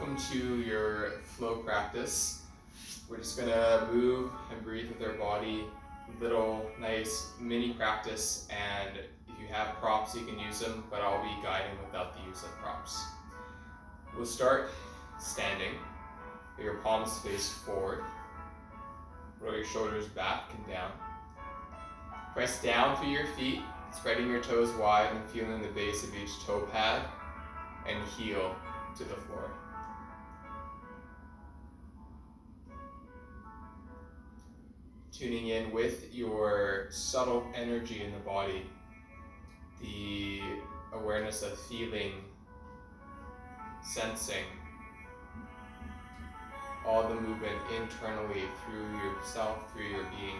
welcome to your flow practice. We're just gonna move and breathe with our body, little nice mini practice, and if you have props you can use them, but I'll be guiding without the use of props. We'll start standing, with your palms face forward, roll your shoulders back and down. Press down through your feet, spreading your toes wide and feeling the base of each toe pad and heel to the floor. Tuning in with your subtle energy in the body, the awareness of feeling, sensing, all the movement internally through yourself, through your being.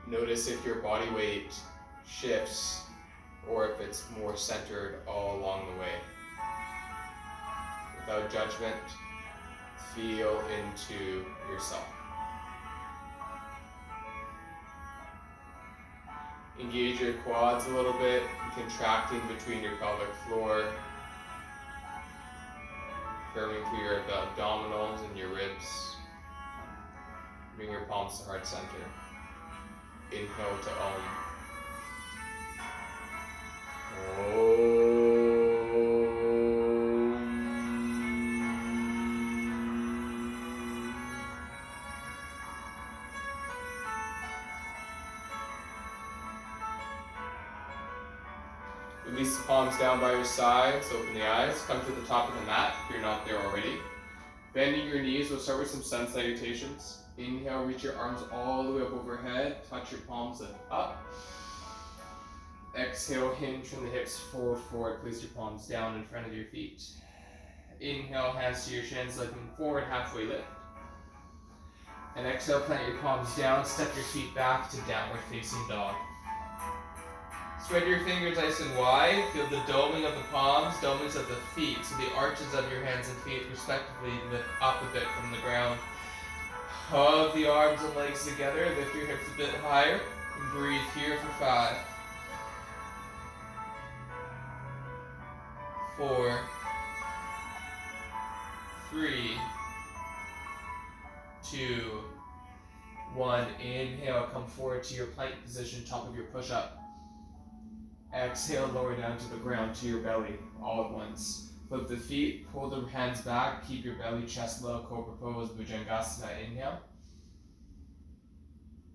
Notice if your body weight shifts or if it's more centered all along the way. Without judgment, feel into yourself. Engage your quads a little bit, contracting between your pelvic floor, curving through your abdominals and your ribs. Bring your palms to heart center. Inhale to Om. Release the palms down by your sides, open the eyes, come to the top of the mat if you're not there already. Bending your knees, we'll start with some sun salutations. Inhale, reach your arms all the way up overhead, touch your palms lift up. Exhale, hinge from the hips, fold forward, place your palms down in front of your feet. Inhale, hands to your shins, looking forward, halfway lift. And exhale, plant your palms down, step your feet back to downward facing dog. Spread your fingers nice and wide, feel the doming of the palms, domings of the feet, so the arches of your hands and feet respectively lift up a bit from the ground. Hug the arms and legs together, lift your hips a bit higher, and breathe here for 5, 4, 3, 2, 1. Inhale, come forward to your plank position, top of your push-up. Exhale, lower down to the ground, to your belly, all at once. Flip the feet, pull the hands back, keep your belly, chest low, Cobra Pose, Bhujangasana. Inhale.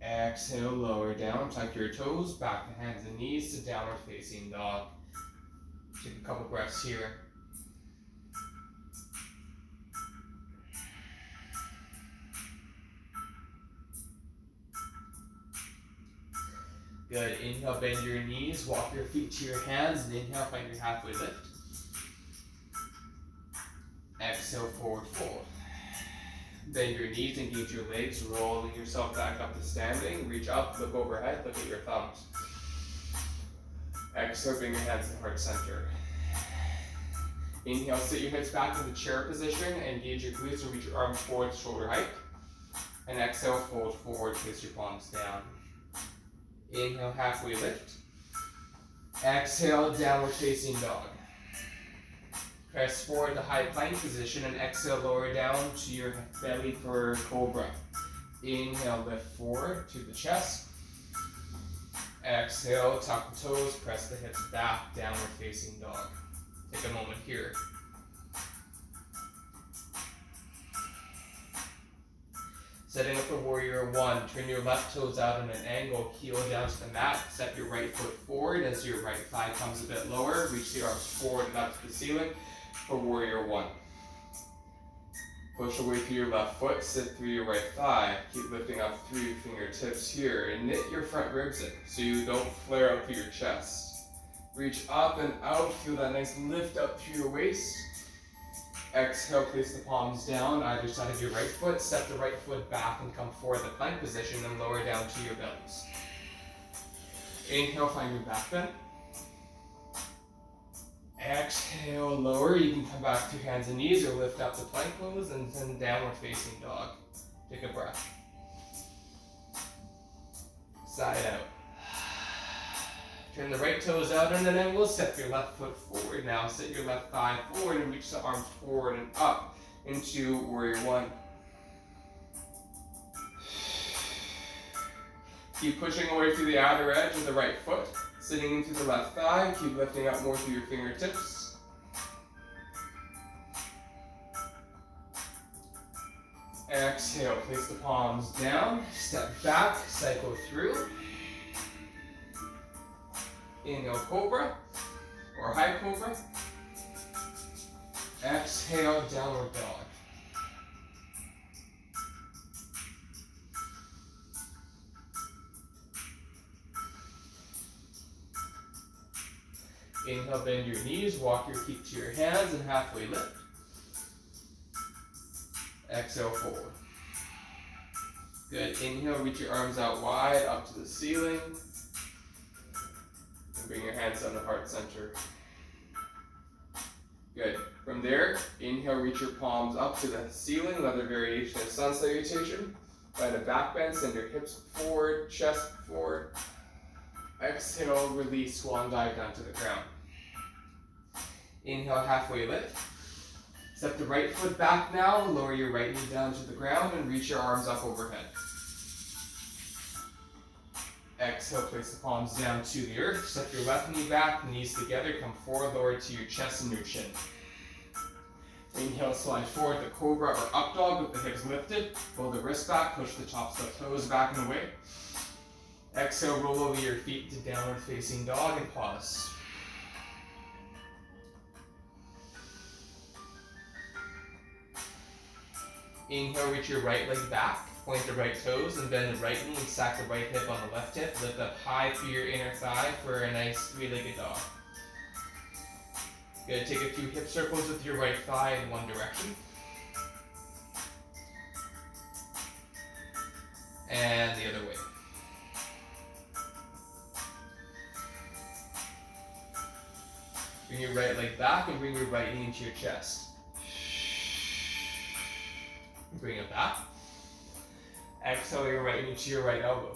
Exhale, lower down, tuck your toes, back to hands and knees to downward facing dog. Take a couple breaths here. Good, inhale, bend your knees, walk your feet to your hands, and inhale, find your halfway lift. Exhale, forward fold. Bend your knees, engage your legs, rolling yourself back up to standing. Reach up, look overhead, look at your thumbs. Exhale, bring your hands to heart center. Inhale, sit your hips back in the chair position, engage your glutes and reach your arms forward to shoulder height. And exhale, fold forward, place your palms down. Inhale, halfway lift. Exhale, downward facing dog. Press forward to high plank position and exhale, lower down to your belly for cobra. Inhale, lift forward to the chest. Exhale, tuck the toes, press the hips back, downward facing dog. Take a moment here. Setting up for warrior 1, turn your left toes out on an angle, heel down to the mat, step your right foot forward as your right thigh comes a bit lower, reach the arms forward and up to the ceiling for warrior 1. Push away through your left foot, sit through your right thigh, keep lifting up through your fingertips here, and knit your front ribs in so you don't flare out through your chest. Reach up and out, feel that nice lift up through your waist. Exhale, place the palms down either side of your right foot. Step the right foot back and come forward the plank position and lower down to your bellies. Inhale, find your back bend. Exhale, lower. You can come back to hands and knees or lift up the plank pose and then downward facing dog. Take a breath. Side out. Turn the right toes out on an angle. Step your left foot forward now. Set your left thigh forward and reach the arms forward and up into warrior one. Keep pushing away through the outer edge of the right foot. Sitting into the left thigh. Keep lifting up more through your fingertips. Exhale, place the palms down. Step back, cycle through. Inhale, cobra or high cobra. Exhale, downward dog. Inhale, bend your knees, walk your feet to your hands and halfway lift. Exhale, forward. Good. Inhale, reach your arms out wide, up to the ceiling. And bring your hands down to heart center. Good. From there, inhale, reach your palms up to the ceiling, another variation of sun salutation. Find a back bend, send your hips forward, chest forward. Exhale, release, swan dive down to the ground. Inhale, halfway lift. Step the right foot back now, lower your right knee down to the ground and reach your arms up overhead. Exhale, place the palms down to the earth. Step your left knee back, knees together, come forward, lower to your chest and your chin. Inhale, slide forward the cobra or up dog with the hips lifted. Pull the wrist back, push the tops of the toes back and away. Exhale, roll over your feet to downward facing dog and pause. Inhale, reach your right leg back, point the right toes and bend the right knee and stack the right hip on the left hip. Lift up high through your inner thigh for a nice three-legged dog. Good, take a few hip circles with your right thigh in one direction. And the other way. Bring your right leg back and bring your right knee into your chest. Bring it back. Exhale your right knee to your right elbow.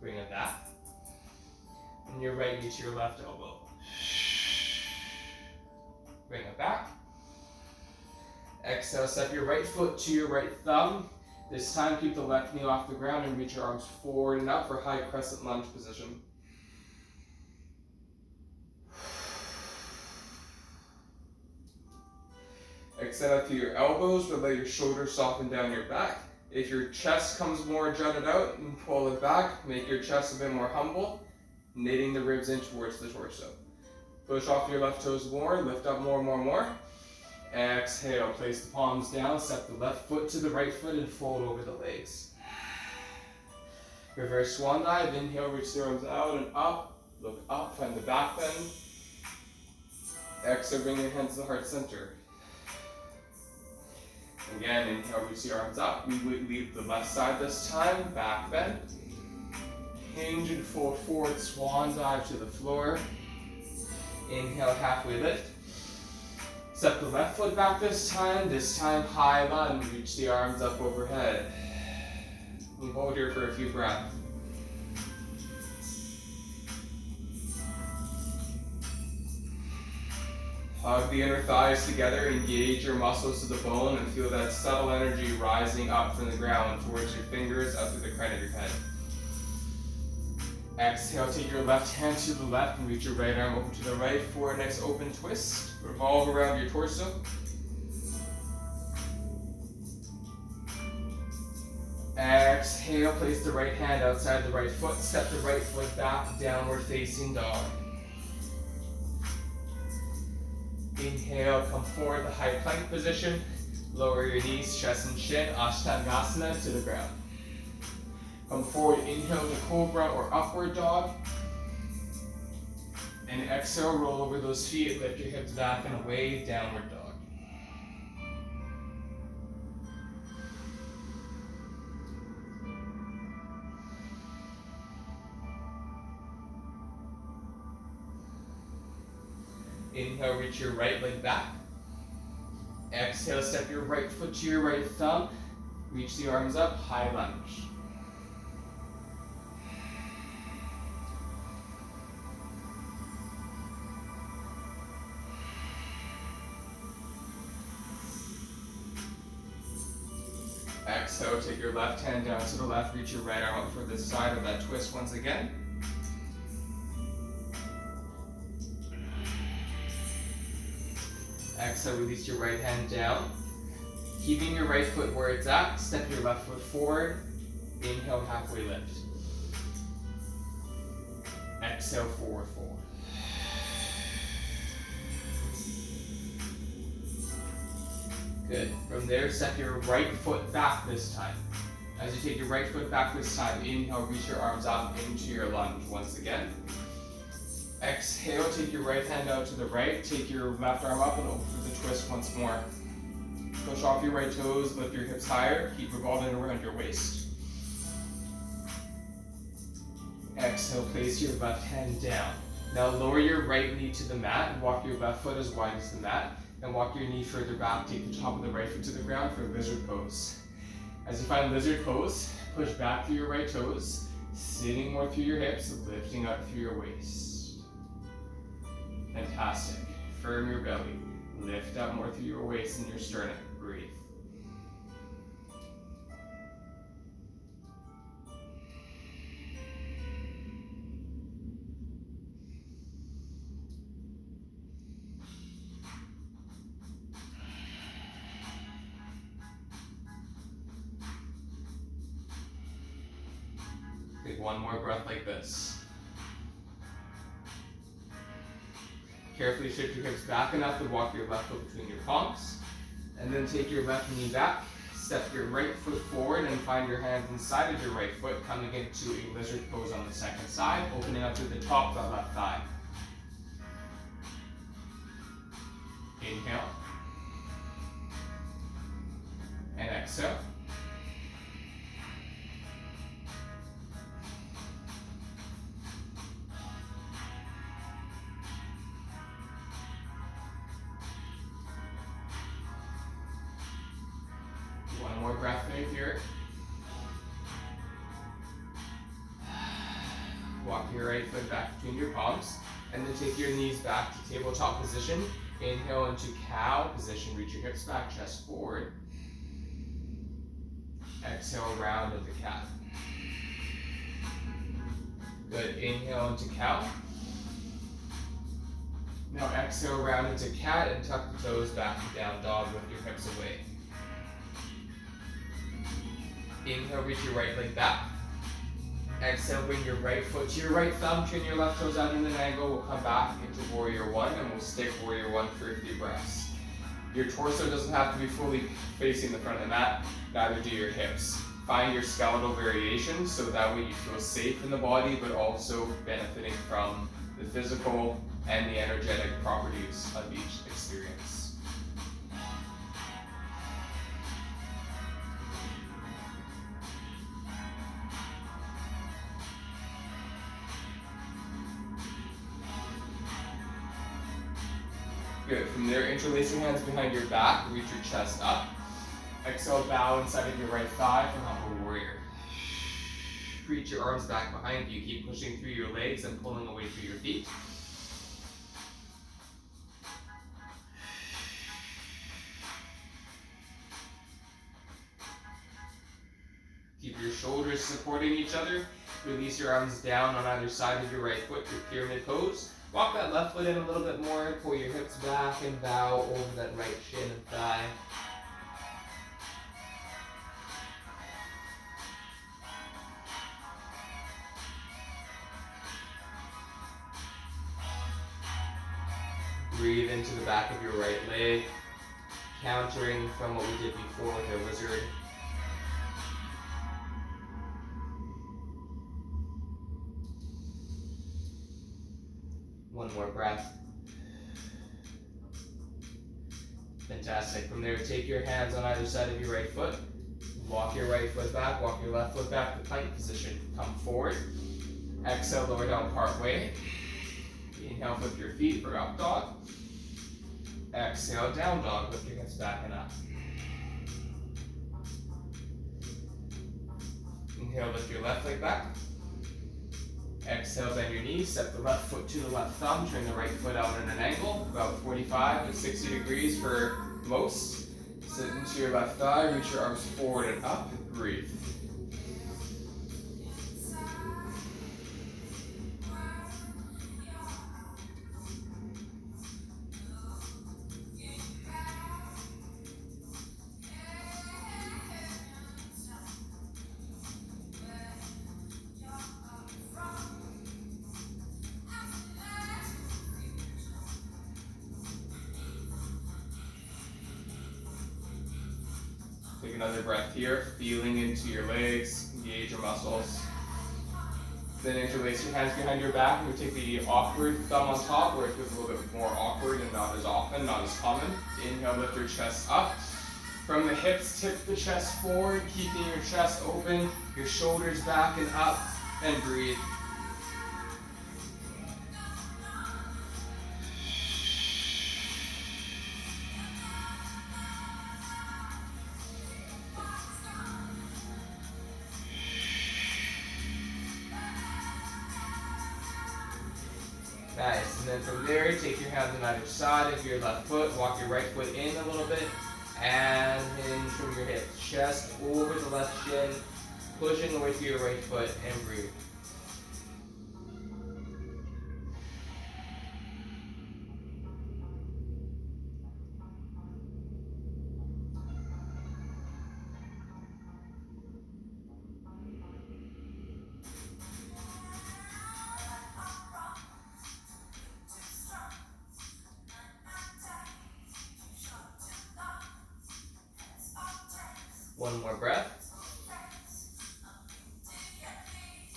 Bring it back. And your right knee to your left elbow. Bring it back. Exhale, step your right foot to your right thumb. This time keep the left knee off the ground and reach your arms forward and up for high crescent lunge position. Extend out through your elbows, but let your shoulders soften down your back. If your chest comes more jutted out, and pull it back. Make your chest a bit more humble, knitting the ribs in towards the torso. Push off your left toes more, lift up more. Exhale, place the palms down, step the left foot to the right foot and fold over the legs. Reverse swan dive, inhale, reach the arms out and up. Look up, find the back bend. Exhale, bring your hands to the heart center. Again, inhale, reach the arms up. We would leave the left side this time, back bend. Hinge and fold forward, swan dive to the floor. Inhale, halfway lift. Step the left foot back this time high lunge, reach the arms up overhead. And hold here for a few breaths. Hug the inner thighs together, engage your muscles to the bone and feel that subtle energy rising up from the ground towards your fingers up to the crown of your head. Exhale, take your left hand to the left and reach your right arm over to the right for a nice open twist. Revolve around your torso. Exhale, place the right hand outside the right foot. Step the right foot back, downward facing dog. Inhale, come forward, the high plank position. Lower your knees, chest and chin, Ashtangasana to the ground. Come forward, inhale to cobra or upward dog. And exhale, roll over those feet, lift your hips back and away, downward dog. Inhale, reach your right leg back. Exhale, step your right foot to your right thumb. Reach the arms up, high lunge. Exhale, take your left hand down to the left, reach your right arm up for the side of that twist once again. Exhale, release your right hand down. Keeping your right foot where it's at, step your left foot forward. Inhale, halfway lift. Exhale, forward fold. Good. From there, step your right foot back this time. As you take your right foot back this time, inhale, reach your arms up into your lunge once again. Exhale, take your right hand out to the right, take your left arm up and open for the twist once more. Push off your right toes, lift your hips higher, keep revolving around your waist. Exhale, place your left hand down. Now lower your right knee to the mat and walk your left foot as wide as the mat. And walk your knee further back, take the top of the right foot to the ground for lizard pose. As you find lizard pose, push back through your right toes, sitting more through your hips, lifting up through your waist. Fantastic. Firm your belly. Lift up more through your waist and your sternum. Breathe. Take one more breath like this. Carefully shift your hips back enough to walk your left foot between your palms. And then take your left knee back, step your right foot forward and find your hands inside of your right foot, coming into a lizard pose on the second side, opening up to the top of the left thigh. Inhale. And exhale. One more breath in here. Walk your right foot back between your palms, and then take your knees back to tabletop position. Inhale into cow position, reach your hips back, chest forward. Exhale, round into cat. Good, inhale into cow. Now exhale, round into cat and tuck the toes back to down dog with your hips away. Inhale, reach your right leg back. Exhale, bring your right foot to your right thumb, turn your left toes out in an angle. We'll come back into warrior one and we'll stick warrior one for a few breaths. Your torso doesn't have to be fully facing the front of the mat, neither do your hips. Find your skeletal variations so that way you feel safe in the body, but also benefiting from the physical and the energetic properties of each experience. Good. From there, interlace your hands behind your back, reach your chest up. Exhale, bow inside of your right thigh for humble warrior. Reach your arms back behind you. Keep pushing through your legs and pulling away through your feet. Keep your shoulders supporting each other. Release your arms down on either side of your right foot, your pyramid pose. Walk that left foot in a little bit more, pull your hips back and bow over that right shin and thigh. Breathe into the back of your right leg, countering from what we did before with our lizard. One more breath. Fantastic. From there, take your hands on either side of your right foot. Walk your right foot back, walk your left foot back to plank position. Come forward. Exhale, lower down part way. Inhale, flip your feet for up dog. Exhale, down dog. Lift your hips back and up. Inhale, lift your left leg back. Exhale, bend your knees, step the left foot to the left thumb, turn the right foot out at an angle, about 45 to 60 degrees for most. Sit into your left thigh, reach your arms forward and up, breathe. Take another breath here, feeling into your legs, engage your muscles. Then interlace your hands behind your back, and we take the awkward thumb on top, where it feels a little bit more awkward and not as often, not as common. Inhale, lift your chest up. From the hips, tip the chest forward, keeping your chest open, your shoulders back and up, and breathe. Nice, and then from there, take your hands on either side of your left foot, walk your right foot in a little bit, and hinge from your hips, chest over the left shin, pushing away to your right foot, and breathe. One more breath.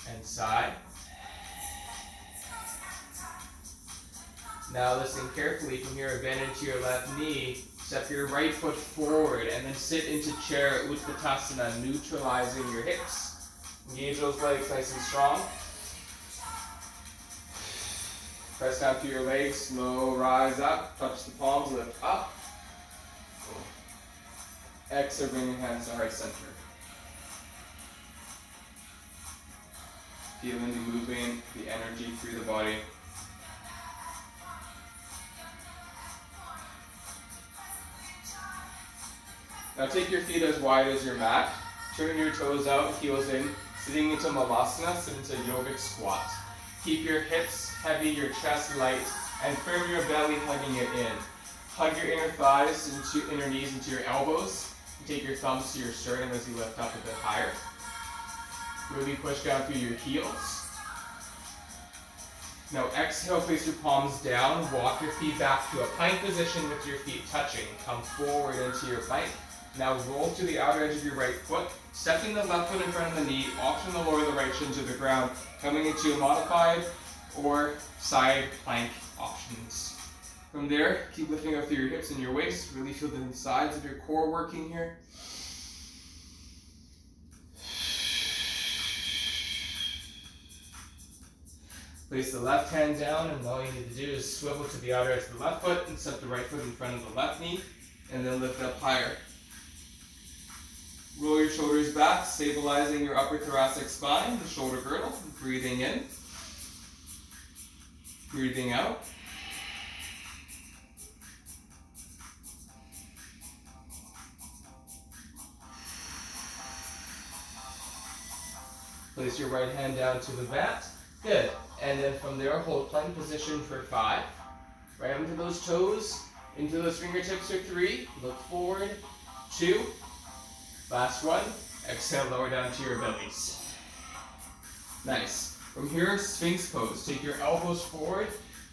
And sigh. Now listen carefully. From here, bend into your left knee. Step your right foot forward and then sit into chair Utkatasana, neutralizing your hips. Engage those legs nice and strong. Press down through your legs, slow rise up, touch the palms, lift up. Exhale, bring your hands to heart center. Feeling the movement, the energy through the body. Now take your feet as wide as your mat. Turn your toes out, heels in, sitting into Malasana, sit into yogic squat. Keep your hips heavy, your chest light, and firm your belly, hugging it in. Hug your inner thighs, into inner knees into your elbows. Take your thumbs to your sternum as you lift up a bit higher. Really push down through your heels. Now exhale, place your palms down, walk your feet back to a plank position with your feet touching. Come forward into your plank. Now roll to the outer edge of your right foot, stepping the left foot in front of the knee, option to lower the right shin to the ground, coming into a modified or side plank options. From there, keep lifting up through your hips and your waist. Really feel the sides of your core working here. Place the left hand down, and all you need to do is swivel to the outer edge of the left foot and set the right foot in front of the left knee, and then lift up higher. Roll your shoulders back, stabilizing your upper thoracic spine, the shoulder girdle. Breathing in, breathing out. Place your right hand down to the mat. Good. And then from there, hold plank position for 5. Right onto those toes, into those fingertips for 3. Look forward. 2. Last one. Exhale, lower down to your bellies. Nice. From here, Sphinx pose. Take your elbows forward.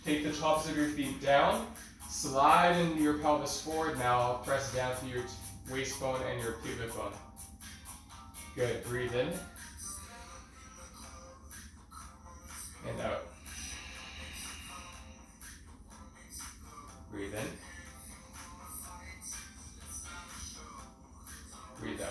Take the tops of your feet down. Slide into your pelvis forward. Now press down to your waist bone and your pubic bone. Good. Breathe in. And out. Breathe in. Breathe out.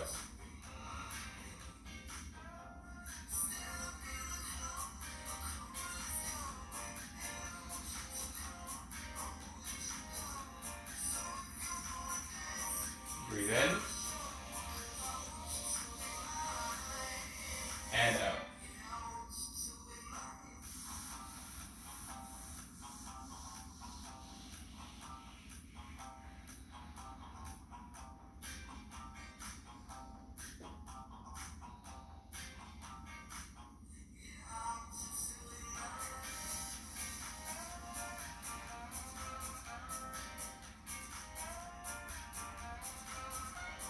Breathe in. And out.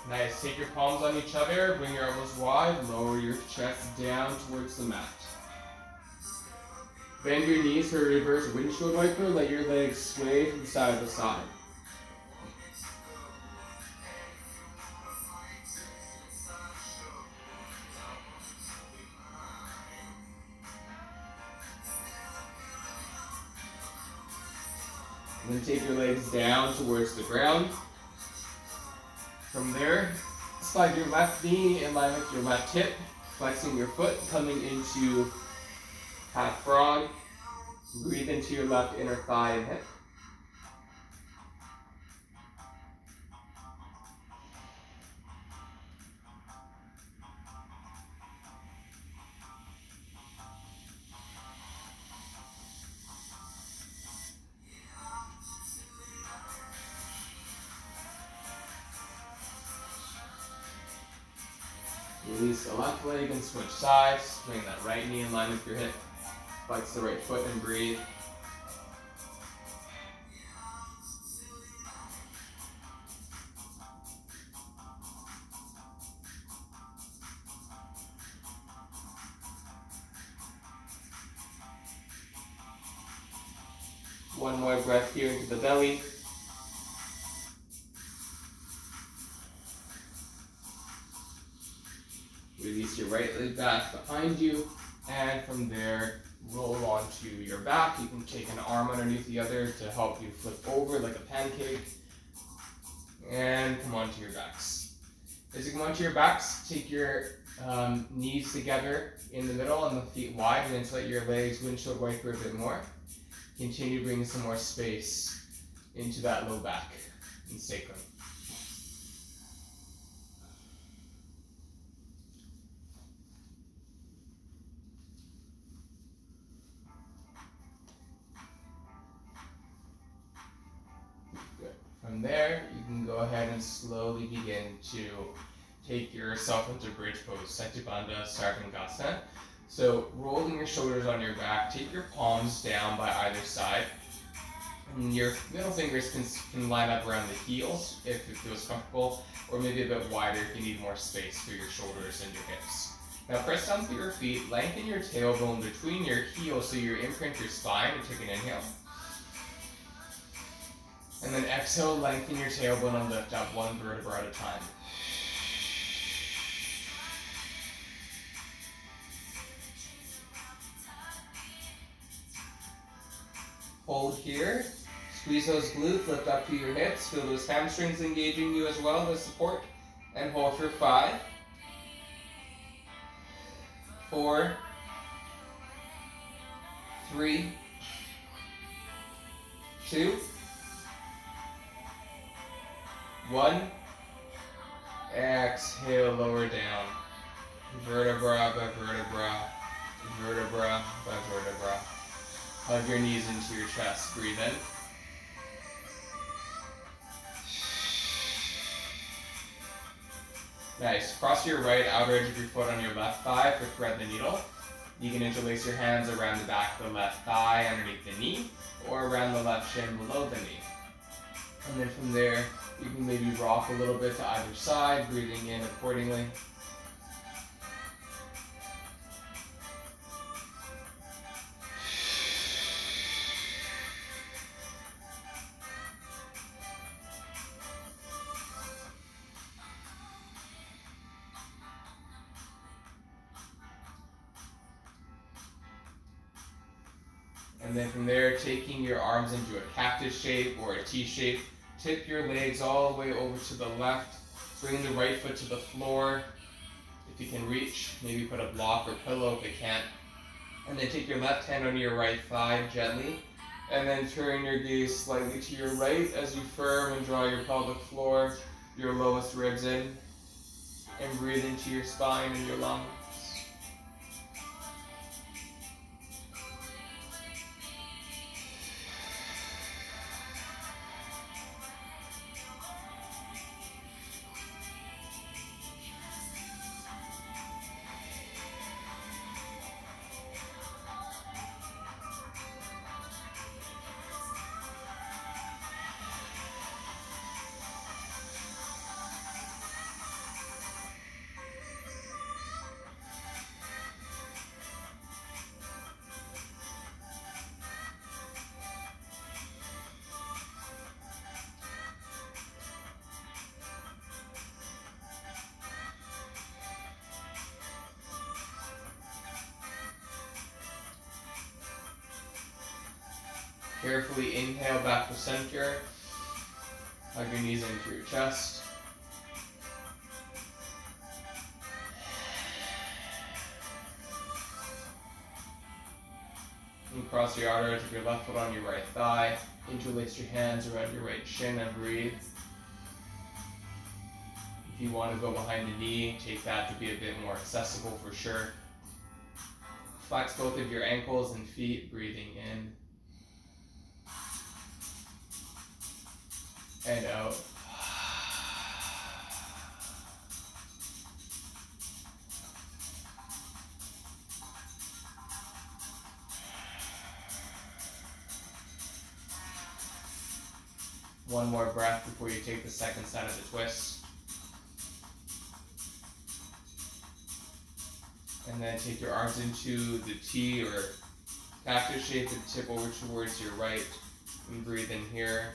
Nice. Take your palms on each other, bring your elbows wide, lower your chest down towards the mat. Bend your knees for a reverse windshield wiper, let your legs sway from side to side. And then take your legs down towards the ground. From there, slide your left knee in line with your left hip, flexing your foot, coming into half frog. Breathe into your left inner thigh and hip. Release the left leg and switch sides. Bring that right knee in line with your hip. Flex the right foot and breathe. One more breath here into the belly. Release your right leg back behind you, and from there, roll onto your back. You can take an arm underneath the other to help you flip over like a pancake, and come onto your backs. As you come onto your backs, take your knees together in the middle and the feet wide, and then let your legs windshield wiper a bit more. Continue bringing some more space into that low back and sacrum. Good. From there, you can go ahead and slowly begin to take yourself into bridge pose, Satipanda Sarvangasana. So rolling your shoulders on your back, take your palms down by either side. And your middle fingers can line up around the heels if it feels comfortable, or maybe a bit wider if you need more space for your shoulders and your hips. Now press down through your feet, lengthen your tailbone between your heels so you imprint your spine, and take an inhale. And then exhale, lengthen your tailbone and lift up one vertebra at a time. Hold here, squeeze those glutes, lift up to your hips, feel those hamstrings engaging you as well as support, and hold for 5, 4, 3, 2, 1, exhale, lower down, vertebra by vertebra, vertebra by vertebra. Hug your knees into your chest. Breathe in. Nice. Cross your right outer edge of your foot on your left thigh for thread the needle. You can interlace your hands around the back of the left thigh underneath the knee, or around the left shin below the knee. And then from there, you can maybe rock a little bit to either side, breathing in accordingly. And And then from there, taking your arms into a cactus shape or a T shape, tip your legs all the way over to the left, bring the right foot to the floor. If you can reach, maybe put a block or pillow if you can't. And then take your left hand on your right thigh gently, and then turn your gaze slightly to your right as you firm and draw your pelvic floor, your lowest ribs in, and breathe into your spine and your lungs. Carefully inhale back to center. Hug your knees into your chest. And cross your arteries with your left foot on your right thigh. Interlace your hands around your right shin and breathe. If you want to go behind the knee, take that to be a bit more accessible for sure. Flex both of your ankles and feet, breathing in and out. One more breath before you take the second side of the twist. And then take your arms into the T or cactus shape and tip over towards your right. And breathe in here.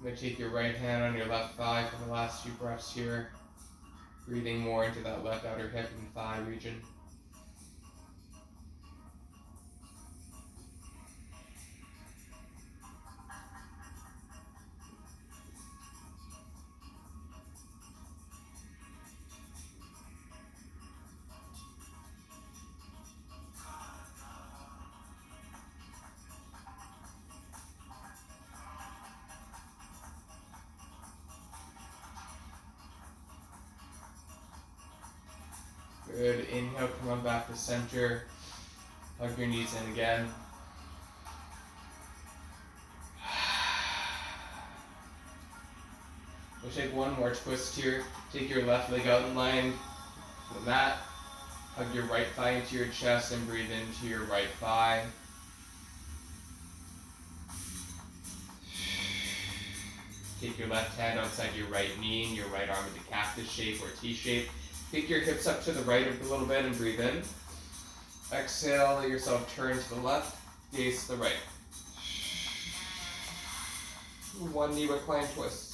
I'm going to take your right hand on your left thigh for the last few breaths here. Breathing more into that left outer hip and thigh region. Good. Inhale, come on back to center. Hug your knees in again. We'll take one more twist here. Take your left leg out in line with the mat. Hug your right thigh into your chest and breathe into your right thigh. Take your left hand outside your right knee and your right arm into cactus shape or T shape. Pick your hips up to the right a little bit and breathe in. Exhale, let yourself turn to the left, gaze to the right. One knee recline twist.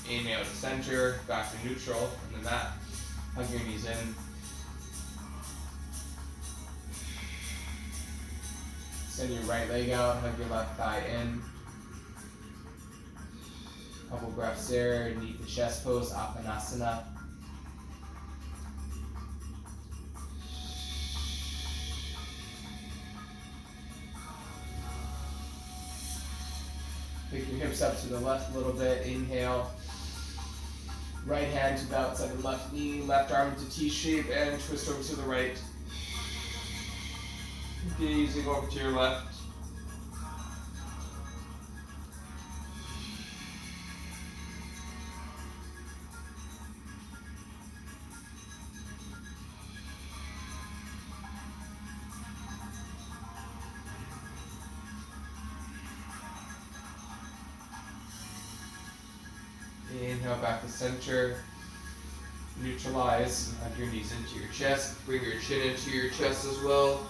Inhale to center, back to neutral on the mat. Hug your knees in. Send your right leg out, hug your left thigh in. Couple breaths there, knee to chest pose, Apanasana. Pick your hips hips up to the left a little bit. Inhale. Right hand to the outside of the left knee, left arm to T-shape, and twist over to the right. Gazing over to your left. Inhale back to center. Neutralize. Hug your knees into your chest. Bring your chin into your chest as well.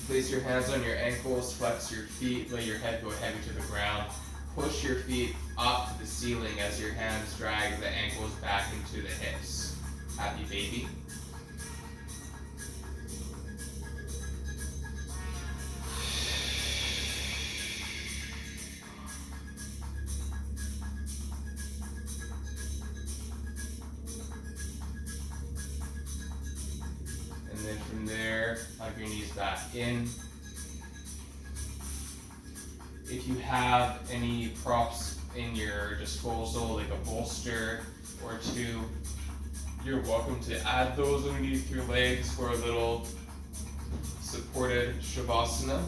Place your hands on your ankles. Flex your feet. Let your head go heavy to the ground. Push your feet up to the ceiling as your hands drag the ankles back into the hips. Happy baby. And then from there, hug your knees back in. If you have any props in your disposal, like a bolster or two, you're welcome to add those underneath your legs for a little supported shavasana.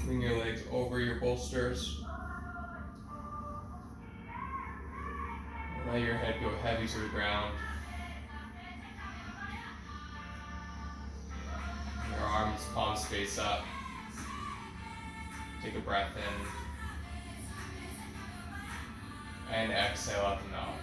Bring your legs over your bolsters. Let your head go heavy to the ground. Your arms, palms face up. Take a breath in. And exhale out the mouth.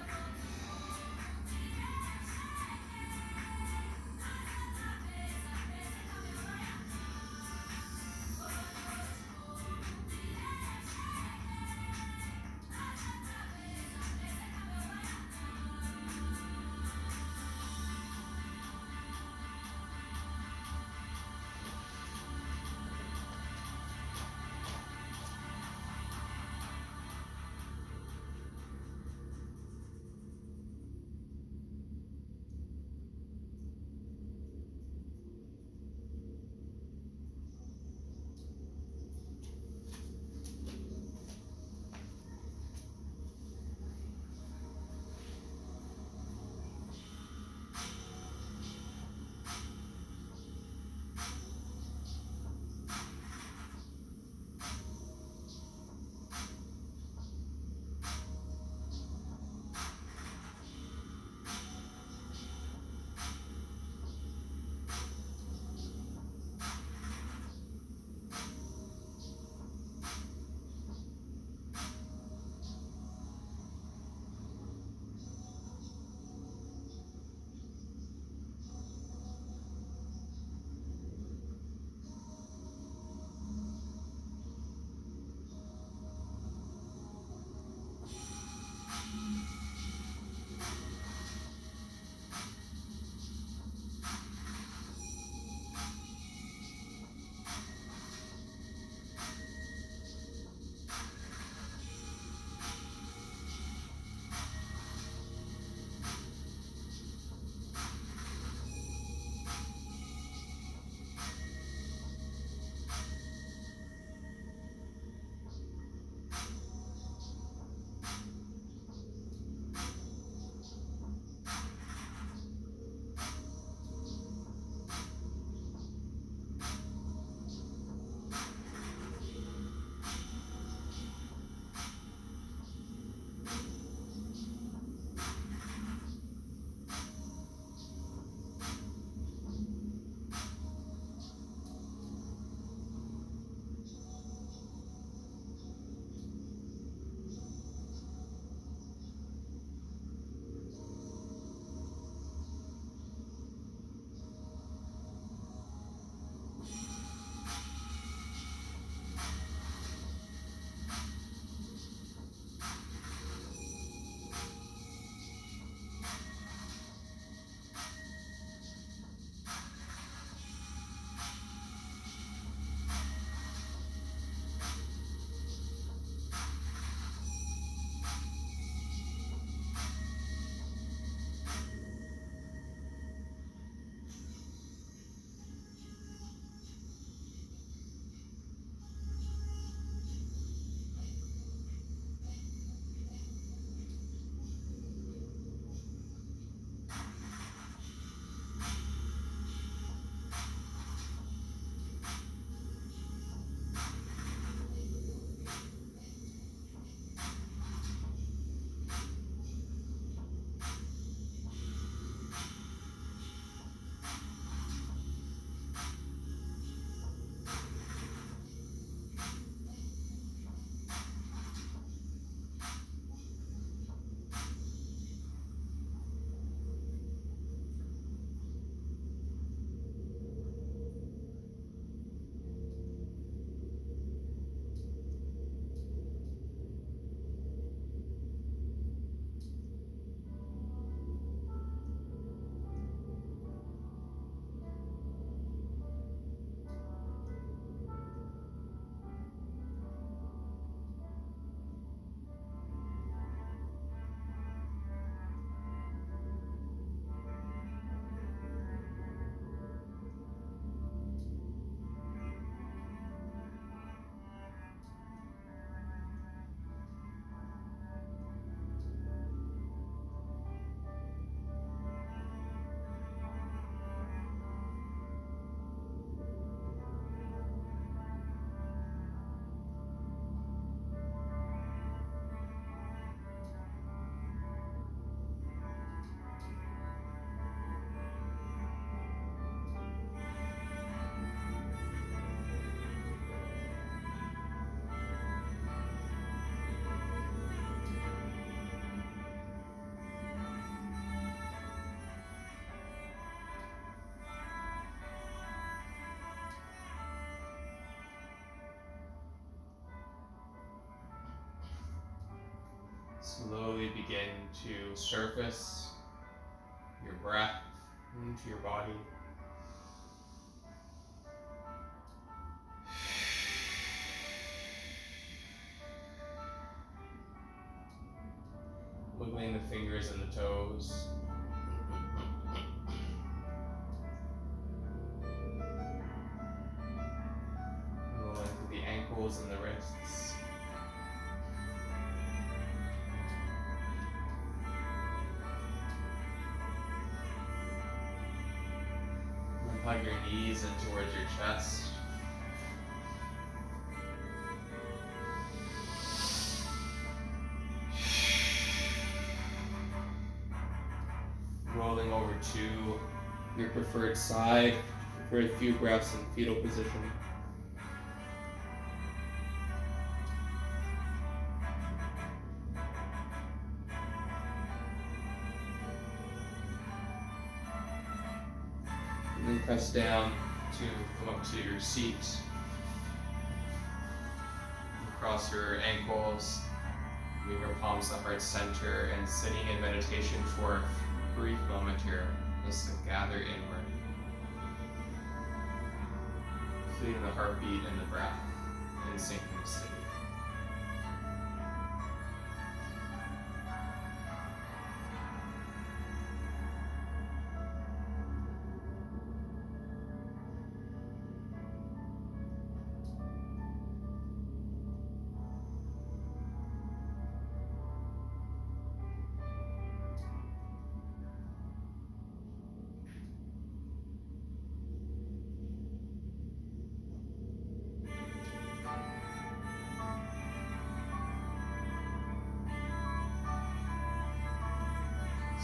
slowly begin to surface your breath into your body. Wiggling the fingers and the toes. Rolling through the ankles and the wrists. And hug your knees in towards your chest. Rolling over to your preferred side for a few breaths in fetal position. And then press down to come up to your seat. Across your ankles, moving your palms to heart center, and sitting in meditation for a brief moment here, just to gather inward. Feeling the heartbeat and the breath in synchronicity.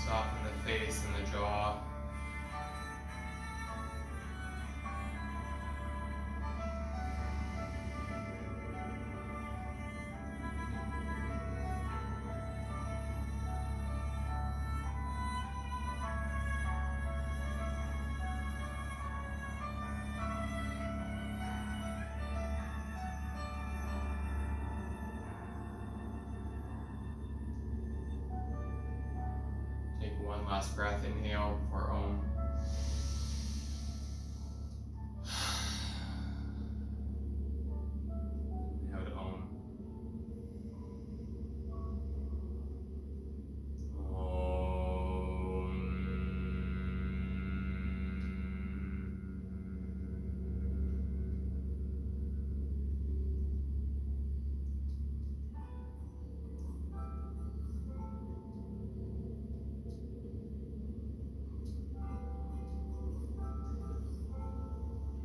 Soften the face and the jaw. Take one last breath, inhale for Om. Out Om.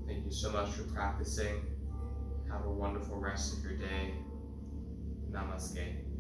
Thank you so much for practicing. Have a wonderful rest of your day. Namaste.